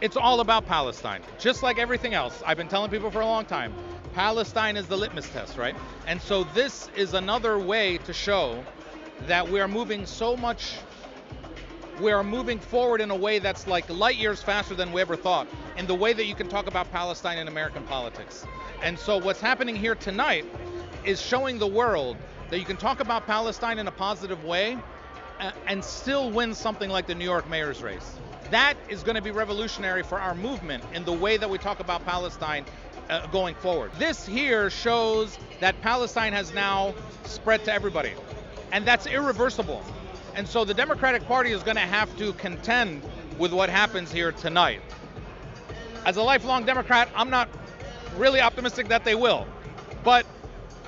It's all about Palestine. Just like everything else, I've been telling people for a long time, Palestine is the litmus test, right? And so this is another way to show that we are moving so much, we are moving forward in a way that's like light years faster than we ever thought, in the way that you can talk about Palestine in American politics. And so what's happening here tonight is showing the world that you can talk about Palestine in a positive way and still win something like the New York mayor's race. That is going to be revolutionary for our movement in the way that we talk about Palestine going forward. This here shows that Palestine has now spread to everybody, and that's irreversible. And so the Democratic Party is going to have to contend with what happens here tonight. As a lifelong Democrat, I'm not really optimistic that they will, but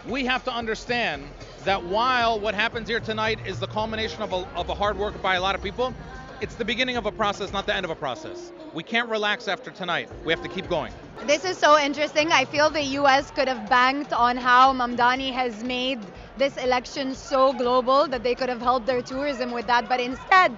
we have to understand that while what happens here tonight is the culmination of a hard work by a lot of people, it's the beginning of a process, not the end of a process. We can't relax after tonight. We have to keep going. This is so interesting. I feel the US could have banked on how Mamdani has made this election so global that they could have helped their tourism with that, but instead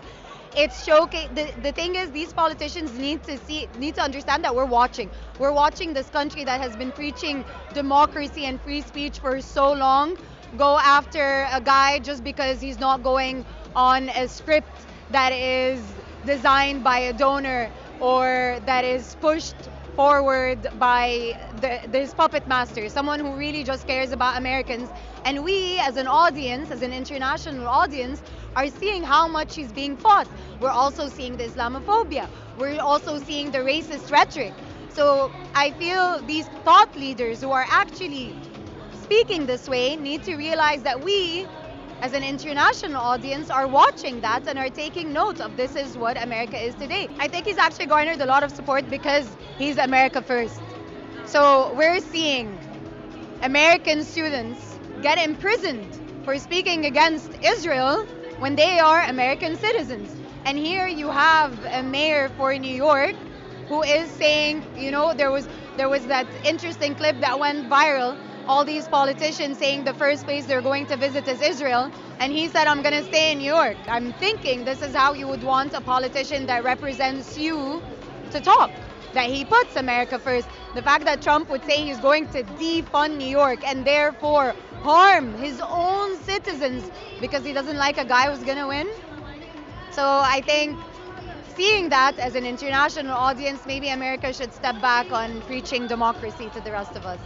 it's showcase. The thing is, these politicians need to understand that we're watching. We're watching this country that has been preaching democracy and free speech for so long go after a guy just because he's not going on a script that is designed by a donor or that is pushed forward by this puppet master, someone who really just cares about Americans. And we, as an audience, as an international audience, are seeing how much he's being fought. We're also seeing the Islamophobia. We're also seeing the racist rhetoric. So I feel these thought leaders who are actually speaking this way need to realize that we, as an international audience, are watching that and are taking note of this is what America is today. I think he's actually garnered a lot of support because he's America first. So we're seeing American students get imprisoned for speaking against Israel when they are American citizens. And here you have a mayor for New York who is saying, you know, there was that interesting clip that went viral, all these politicians saying the first place they're going to visit is Israel, and he said, I'm going to stay in New York. I'm thinking this is how you would want a politician that represents you to talk, that he puts America first. The fact that Trump would say he's going to defund New York and therefore harm his own citizens because he doesn't like a guy who's going to win. So I think seeing that as an international audience, maybe America should step back on preaching democracy to the rest of us.